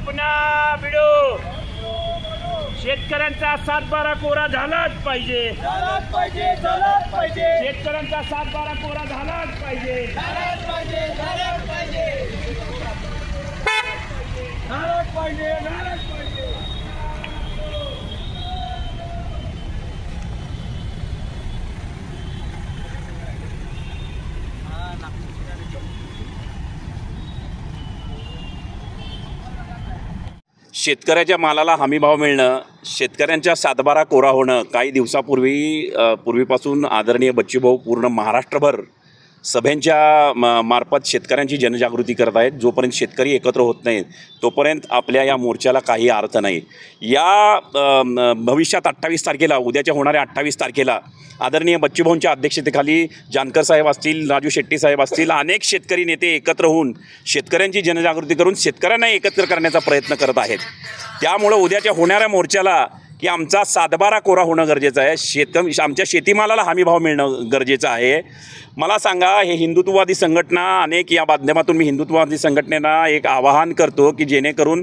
अपना भिडो शेतकऱ्यांचा 7-12 कोरा झालाच पाहिजे, शेतकऱ्यांचा 7-12 कोरा झालाच पाहिजे, शेतकऱ्याच्या मालाला हमीभाव मिळणं, शेतकऱ्यांच्या 7-12 कोरा होणं काही पूर्वीपासून आदरणीय बच्चूभाऊ पूर्ण महाराष्ट्रभर सभेंच्या मार्फत शेतकऱ्यांची जनजागृती करत आहेत। जोपर्यंत शेतकरी एकत्र होत नाहीत तोपर्यंत आपल्या या मोर्चाला काही अर्थ नाही। या भविष्यात 28 तारखेला उद्याच्या होणाऱ्या 28 तारखेला आदरणीय बच्चूभाऊंच्या अध्यक्षतेखाली जानकर साहेब असतील, राजू शेट्टी साहेब असतील, अनेक शेतकरी नेते एकत्र होऊन शेतकऱ्यांची जनजागृती करून शेतकऱ्यांना एकत्र करण्याचा प्रयत्न करत आहेत। त्यामुळे उद्याच्या होणाऱ्या मोर्चाला की आमचा 7-12 कोरा होणं गरजेचं आहे, आमच्या शेतीमालाला हमीभाव मिळणं गरजेचं आहे। मला सांगा, हे हिंदुत्ववादी संघटना अनेक या माध्यमातून मी हिंदुत्ववादी संघटनेला एक आवाहन करतो की जेणेकरून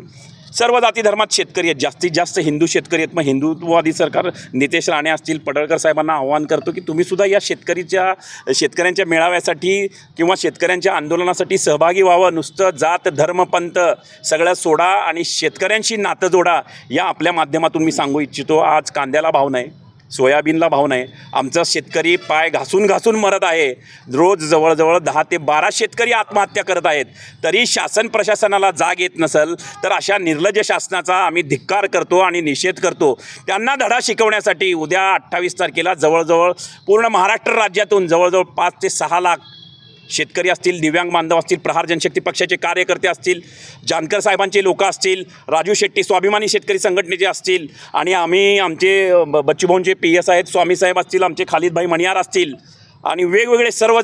सर्व जाती धर्मात शेतकरी आहेत, जास्तीत जास्त हिंदू शेतकरी आहेत। मग हिंदुत्ववादी सरकार नितेश राणे असतील, पडळकर साहेबांना आवाहन करतो की तुम्हीसुद्धा या शेतकऱ्यांच्या मेळाव्यासाठी किंवा शेतकऱ्यांच्या आंदोलनासाठी सहभागी व्हावं। नुसतं जात धर्म पंथ सगळं सोडा आणि शेतकऱ्यांशी नातं जोडा, या आपल्या माध्यमातून मी सांगू इच्छितो। आज कांद्याला भाव नाही, सोयाबीनला भाव नाही, आमचा शेतकरी पाय घासून घासून मरत आहे। रोज जवळजवळ 10 ते 12 शेतकरी आत्महत्या करत आहेत। तरी शासन प्रशासनाला जाग येत नसेल तर अशा निर्लज्ज शासनाचा आम्ही धिक्कार करतो आणि निषेध करतो। त्यांना धडा शिकवण्यासाठी उद्या 28 तारखेला जवळजवळ पूर्ण महाराष्ट्र राज्यातून जवळजवळ 5 ते 6 लाख शेतकरी असतील, दिव्यांग बांधव असतील, प्रहार जनशक्ती पक्षाचे कार्यकर्ते असतील, जानकर साहेबांचे लोक असतील, राजू शेट्टी स्वाभिमानी शेतकरी संघटनेचे असतील आणि आमचे बच्चूभाऊंचे PS आहेत, स्वामी साहेब असतील, आमचे खालिदभाई मणियार असतील आणि वेगवेगळे सर्व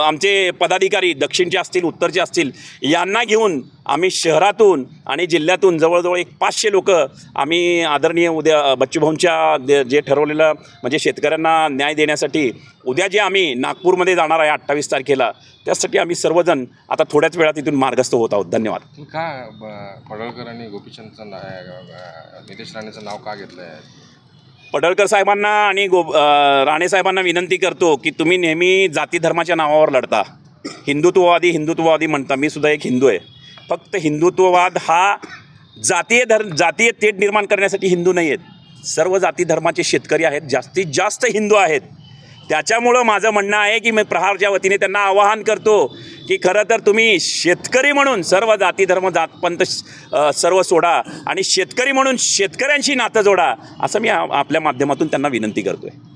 आमचे पदाधिकारी दक्षिणचे असतील, उत्तरचे असतील, यांना घेऊन आम्ही शहरातून आणि जिल्ह्यातून जवळजवळ 500 लोक आम्ही आदरणीय उद्या बच्चूभाऊंच्या जे ठरवलेलं म्हणजे शेतकऱ्यांना न्याय देण्यासाठी उद्या जे आम्ही नागपूरमध्ये जाणार आहे 28 तारखेला, त्यासाठी आम्ही सर्वजण आता थोड्याच वेळात इथून मार्गस्थ होत आहोत। धन्यवाद। का पडळकर आणि गोपीचंदचं नितेश राणेचं नाव का घेतलं आहे? पडळकर साहेबांना आणि राणे साहेबांना विनंती करतो की तुम्ही नेहमी जाती धर्माच्या नावावर लढता, हिंदुत्ववादी म्हणता। मी सुद्धा एक हिंदू आहे। फक्त हिंदुत्ववाद हा जातीय तेढ निर्माण करण्यासाठी हिंदू नाही आहेत, सर्व जाती धर्माचे शेतकरी आहेत, जास्तीत जास्त हिंदू आहेत। त्याच्यामुळं माझं म्हणणं आहे की मी प्रहारच्या वतीने त्यांना आवाहन करतो की खरं तर तुम्ही शेतकरी म्हणून सर्व जाती धर्म जातपंथ सर्व सोडा आणि शेतकरी म्हणून शेतकऱ्यांशी नातं जोडा, असं मी आपल्या माध्यमातून त्यांना विनंती करतो आहे।